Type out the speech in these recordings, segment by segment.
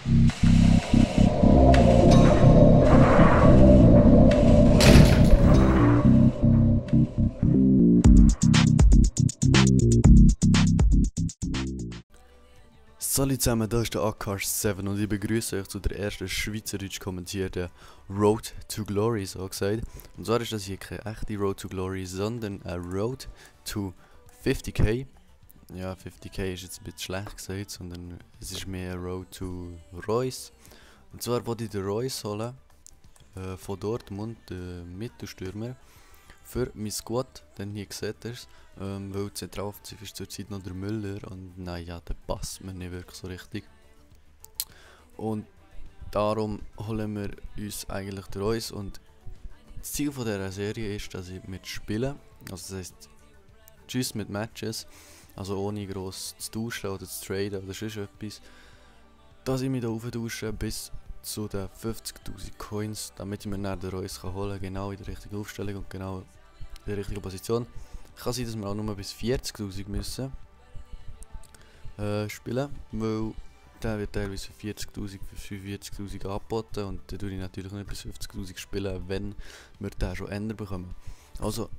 Salut zusammen, da ist der Akars7 und ich begrüße euch zu der ersten schweizerdeutsch kommentierten Road to Glory, so gesagt. Und zwar ist das hier keine echte Road to Glory, sondern eine Road to 50k. Ja, 50k ist jetzt ein bisschen schlecht gesagt, sondern es ist mehr eine Road to Reus. Und zwar wollte ich den Reus holen, von Dortmund, den Mittelstürmer, für mein Squad, denn hier seht ihr es, weil Zentraloffensiv ist zurzeit noch der Müller und naja, der passt mir nicht wirklich so richtig. Und darum holen wir uns eigentlich den Reus und das Ziel von dieser Serie ist, dass ich mitspiele, also das heisst, tschüss mit Matches, also ohne gross zu tauschen oder zu traden oder sonst etwas, dass ich mich da auftausche bis zu den 50.000 Coins, damit ich mir dann den Reus holen kann, genau in der richtigen Aufstellung und genau in der richtigen Position. Kann sein, dass wir auch nur bis 40.000 müssen spielen, weil der wird teilweise für 40.000, für 45.000 angeboten und dann tue ich natürlich nicht bis 50.000 spielen, wenn wir den schon ändern bekommen. Also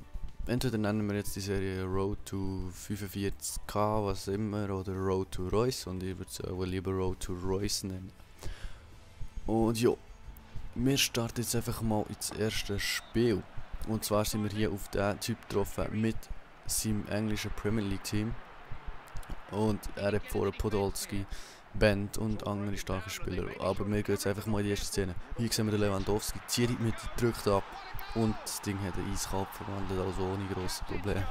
entweder nennen wir jetzt die Serie Road to 45k, was immer, oder Road to Reus, und ich würde es lieber Road to Reus nennen. Und ja, wir starten jetzt einfach mal ins erste Spiel. Und zwar sind wir hier auf den Typ getroffen mit seinem englischen Premier League Team. Und er hat vorher Podolski, Bent und andere starke Spieler. Aber wir gehen jetzt einfach mal in die erste Szene. Hier sehen wir den Lewandowski, zieht die Mitte, drückt ab. Und das Ding hat er eiskalt verwandelt, also ohne grosses Problem.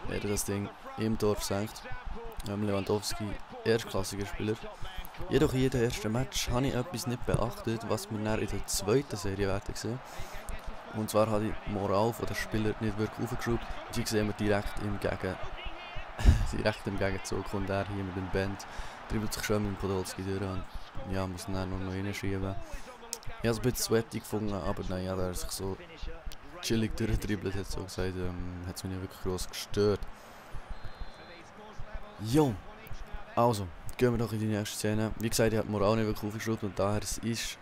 Er hat das Ding im Tor versenkt. Lewandowski, erstklassiger Spieler. Jedoch in jedem ersten Match habe ich etwas nicht beachtet, was wir dann in der zweiten Serie werden sehen. Und zwar habe ich die Moral der Spieler nicht wirklich aufgeschraubt. Die sehen wir direkt im Gegenzug. Und er hier mit dem Band dribbelt sich schon mit dem Podolski durch und ja, muss dann noch reinschieben. Ich habe es ein bisschen sweaty gefunden, aber naja, da er sich so chillig durchdribbelt hat, so gesagt, hat es mich nicht wirklich gross gestört. Jo, also, gehen wir doch in die nächste Szene. Wie gesagt, ich habe die Moral nicht wirklich aufgeschraubt und daher ist,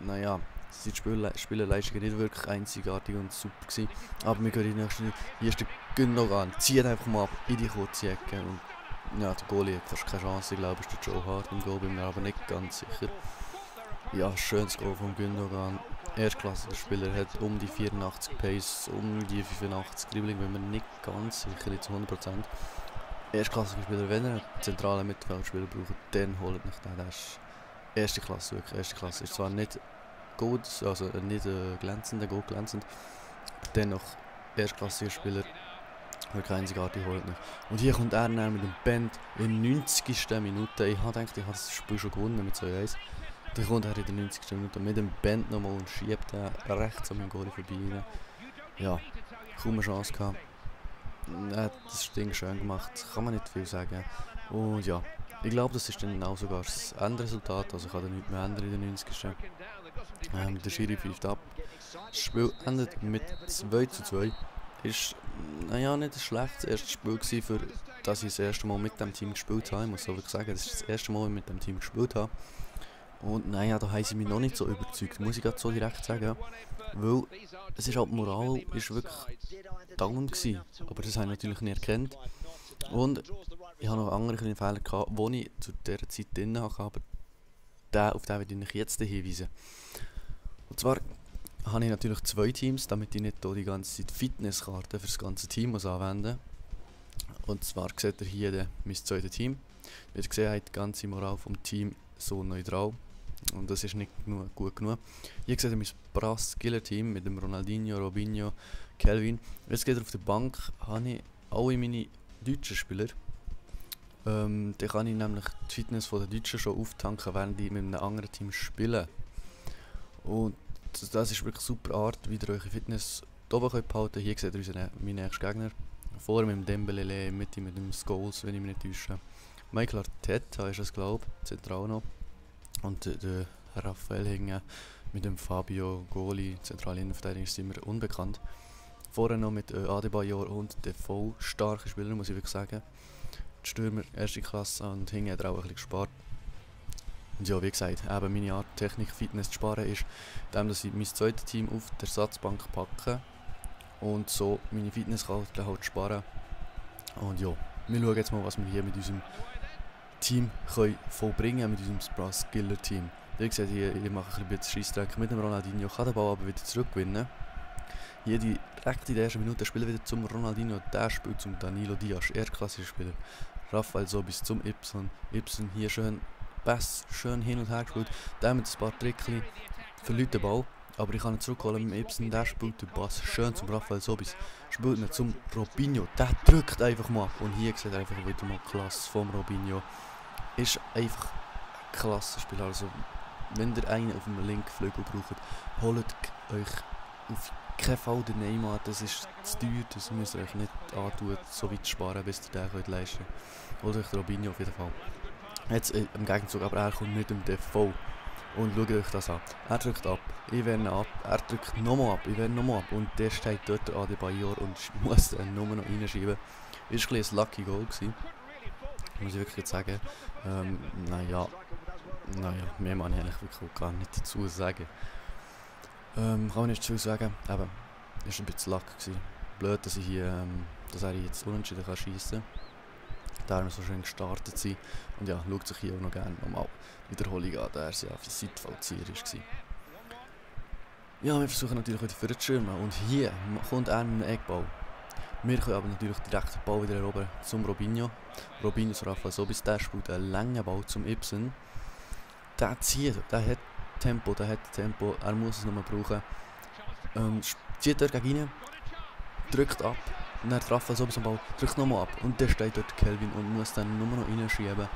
naja, die Spielerleistung nicht wirklich einzigartig und super gewesen. Aber wir gehen in die nächste. Hier ist der Gündogan, zieht einfach mal ab in die kurze Ecke und ja, der Goalie hat fast keine Chance, ich glaube, es ist der Joe Hart im Goal, bin mir aber nicht ganz sicher. Ja, schönes Goal von Gündogan. Erstklassiger Spieler, hat um die 84 Pace, um die 85 Dribbling, bin mir nicht ganz sicher, nicht zu 100%. Erstklassiger Spieler, wenn er einen zentralen Mittelfeldspieler braucht, dann holt nicht den. Das ist erste Klasse, wirklich erste Klasse. Ist zwar nicht gut, also nicht glänzend, gut glänzend, aber dennoch erstklassiger Spieler, wirklich einzigartig, holt nicht. Und hier kommt er mit dem Band in der 90. Minute. Ich habe gedacht, ich habe das Spiel schon gewonnen mit 2-1. Dann kommt er in der 90. Minute mit dem Band nochmal und schiebt den rechts an meinem Goal vorbei. Ja, kaum eine Chance gehabt. Er hat das Ding schön gemacht, kann man nicht viel sagen. Und ja, ich glaube, das ist dann auch sogar das Endresultat, also ich kann da nichts mehr ändern in der 90. Der Schiri pfeift ab. Das Spiel endet mit 2:2. Ist, naja, nicht ein schlechtes erstes Spiel gewesen, für das ich das erste Mal mit dem Team gespielt habe. Ich muss so wirklich sagen, das ist das erste Mal, dass ich mit dem Team gespielt habe. Und naja, da haben sie mich noch nicht so überzeugt, muss ich gerade so direkt sagen. Weil es ist halt, die Moral ist wirklich down gewesen. Aber das habe ich natürlich nicht erkannt. Und ich habe noch andere kleine Fehler gehabt, die ich zu dieser Zeit drin hatte, aber auf den werde ich jetzt hinweisen. Und zwar habe ich natürlich zwei Teams, damit ich nicht die ganze Zeit Fitnesskarten für das ganze Team anwenden muss. Und zwar seht ihr hier mein zweites Team. Wie ihr gesehen habt, die ganze Moral vom Team so neutral. Und das ist nicht gut genug. Hier seht ihr mein Brass-Killer-Team mit dem Ronaldinho, Robinho, Kelvin. Jetzt geht auf der Bank, habe ich alle meine deutschen Spieler. Dann kann ich nämlich die Fitness der Deutschen schon auftanken, während die mit einem anderen Team spielen. Und das ist wirklich eine super Art, wie ihr eure Fitness oben behalten könnt. Hier seht ihr meinen nächsten Gegner. Vorne mit dem Dembele, Mitte mit dem Scholes, wenn ich mich nicht täusche. Michael Arteta ist es, glaube ich, zentral noch. Und der Raphael Hingen mit dem Fabio Goli, zentrale Innenverteidiger, ist immer unbekannt. Vorne noch mit Adebayor und Defoe, starke Spieler, muss ich wirklich sagen. Die Stürmer erste Klasse und Hingen hat er auch ein bisschen gespart. Und ja, wie gesagt, eben meine Art Technik, Fitness zu sparen ist, dass ich mein zweites Team auf der Ersatzbank packe und so meine Fitness kann halt sparen. Und ja, wir schauen jetzt mal, was wir hier mit unserem Team können vollbringen, mit unserem Skiller-Team. Wie gesagt, ich mache ein bisschen Scheissdreck mit dem Ronaldinho, kann den Ball aber wieder zurückgewinnen. Hier direkt in der ersten Minute spielen wieder zum Ronaldinho, der spielt zum Danilo Dias, erstklassischer Spieler. Rafael Sobis zum Ypson. Ypson hier schön Pass, schön hin und her gespielt. Der mit ein paar Trickchen verliert den Ball. Aber ich kann ihn zurückholen mit dem Ypson. Der spielt den Pass schön zum Rafael Sobis. Spielt ihn zum Robinho. Der drückt einfach mal ab. Und hier sieht er einfach wieder mal Klasse vom Robinho. Ist einfach ein klasse Spieler. Also, wenn ihr einen auf dem linken Flügel braucht, holt euch auf keinen Fall den Neymar. Das ist zu teuer. Das müsst ihr euch nicht antun, so weit sparen, bis ihr den könnt leisten könnt. Holt euch den Robinho auf jeden Fall. Jetzt im Gegenzug, aber er kommt nicht um den Default. Und schaut euch das an. Er drückt ab, ich wehre ab, er drückt nochmal ab, ich wehre nochmal ab. Und der steht dort an der Adebayor und muss dann nur noch reinschieben. Ist ein Lucky Goal gewesen. Muss ich wirklich sagen. Naja, mehr kann ich eigentlich wirklich gar nicht dazu sagen. Kann man nicht dazu sagen, aber es war ein bisschen Luck gewesen. Blöd, dass ich hier, dass er jetzt unentschieden kann schiessen. Da wir so schön gestartet sind. Und ja, schaut sich hier auch noch gerne nochmal Wiederholung an, da er ja für Seitfallzieher war. Ja, wir versuchen natürlich heute für den Schirm. Und hier kommt er mit einem Eckball. Wir können aber natürlich direkt den Ball wieder erobern zum Robinho. Robinho zu Rafael Sobis, der spielt einen langen Ball zum Ypson. Der zieht, der hat Tempo, er muss es noch mal brauchen. Zieht dort gegen rein, drückt ab. Und dann Rafael Sobis am Ball, drückt nochmal ab. Und der steht dort Kelvin und muss dann nur noch reinschieben.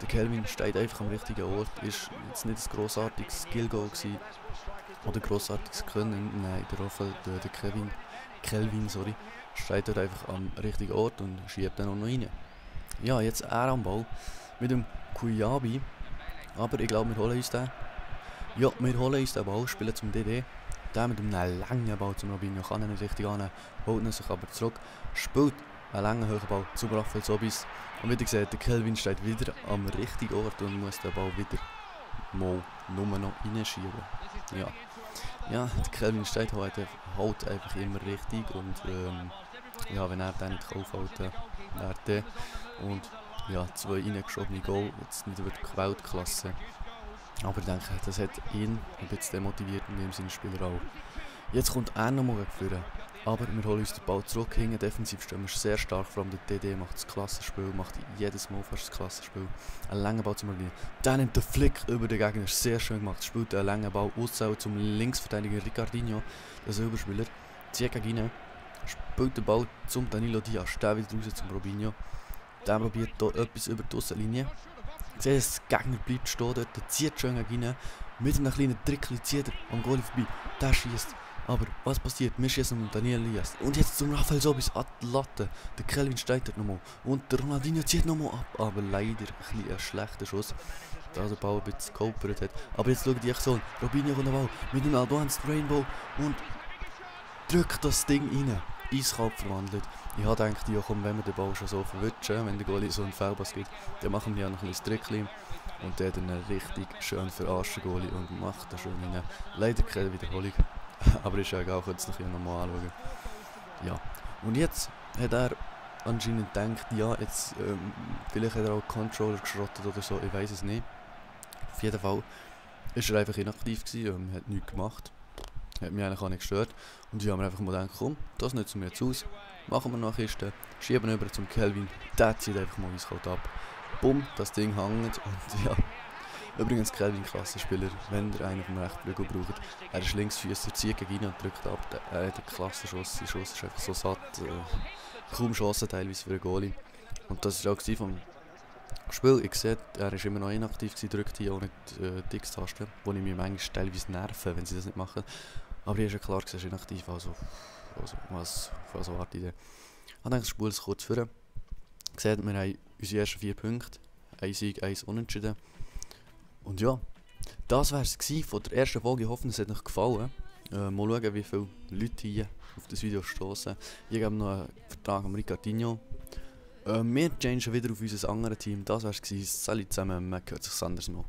Der Kelvin steht einfach am richtigen Ort. Ist jetzt nicht ein grossartiges Skill-Goal gewesen. Oder grossartiges Können. Nein, der Kelvin, steht dort einfach am richtigen Ort und schiebt dann auch noch rein. Ja, jetzt er am Ball mit dem Kuyabi. Aber ich glaube, wir holen uns den. Ja, wir holen uns den Ball, spielen zum DD. Der mit einem langen Ball zum Robinho kann er nicht richtig annehmen, holt ihn sich aber zurück, spielt einen langen hohen Ball zum Rafael Sobis. Und wie ihr seht, der Kelvin steht wieder am richtigen Ort und muss den Ball wieder mal nur noch reinschieben. Ja, der Kelvin steht heute halt einfach immer richtig und ja, wenn er den nicht aufhält, wäre der. Und ja, 2 reingeschobene Goal, jetzt nicht wirklich Weltklasse. Aber ich denke, das hat ihn ein bisschen demotiviert und ihm seine Spieler auch. Jetzt kommt er nochmal führen. Aber wir holen uns den Ball zurück, hinten defensiv stehen wir sehr stark, vor allem der DD macht das Klassenspiel, macht jedes Mal fast das Klassenspiel. Ein langer Ball zum Marlin. Dann nimmt der Flick über den Gegner, sehr schön gemacht, spielt einen langen Ball aus zum Linksverteidiger Ricardinho, der Silberspieler, zieht gegen ihn, spielt den Ball zum Danilo Dias, der wieder raus zum Robinho. Der probiert hier etwas über die Aussenlinie. Seht, der Gegner bleibt stehen dort, der zieht schön gegen ihn, mit einem kleinen Trick zieht er am Goalie vorbei, der schießt. Aber was passiert? Wir schießen um Daniel Elias. Und jetzt zum Rafael Sobis an die Latte. Der Kelvin steigt dort nochmal. Und der Ronaldinho zieht nochmal ab. Aber leider ein schlechter Schuss. Da der Ball ein bisschen geholpert hat. Aber jetzt schaut die Aktion. Robinho kommt den Ball mit dem Advanced Rainbow. Und drückt das Ding rein. Eiskalt verwandelt. Ich habe gedacht, ja komm, wenn wir den Ball schon so verwutschen, wenn der Goalie so einen Fehlpass gibt, dann machen wir ja noch ein bisschen Trickchen. Und der dann richtig schön verarscht Goalie und macht da schön rein. Leider keine Wiederholung. Aber ist ja egal, ich jetzt noch nochmal anschauen. Ja, und jetzt hat er anscheinend gedacht, ja, jetzt vielleicht hat er auch Controller geschrottet oder so, ich weiß es nicht. Auf jeden Fall ist er einfach inaktiv gewesen, hat nichts gemacht. Hat mich eigentlich auch nicht gestört. Und ich habe mir einfach mal gedacht, komm, das nützen wir jetzt aus. Machen wir noch eine Kiste, schieben über zum Kelvin, der zieht einfach mal eiskalt ab. Bumm, das Ding hängt und ja. Übrigens Kelvin Klassenspieler, wenn ihr einen vom rechten Flügel braucht. Er ist Linksfüßer, zieht gegen ihn und drückt ab. Er hat einen Klassenschuss, sein Schuss ist einfach so satt. Kaum Chancen teilweise für einen Goalie. Und das war auch vom Spiel. Ich sehe, er war immer noch inaktiv, drückt hier auch nicht die X-Taste, wo ich mich manchmal teilweise nerven, wenn sie das nicht machen. Aber hier ist ja klar, er ist inaktiv, also was warte ich denn? Ich denke, das Spiel ist kurz vor. Ihr seht, wir haben unsere ersten 4 Punkte. 1 Sieg, 1 Unentschieden. Und ja, das war es von der ersten Folge. Ich hoffe, es hat euch gefallen. Mal schauen, wie viele Leute hier auf das Video stoßen. Ich gebe noch einen Vertrag am Ricardinho. Wir changen wieder auf unser anderes Team. Das war es. Salut zusammen, man hört sich anders mal.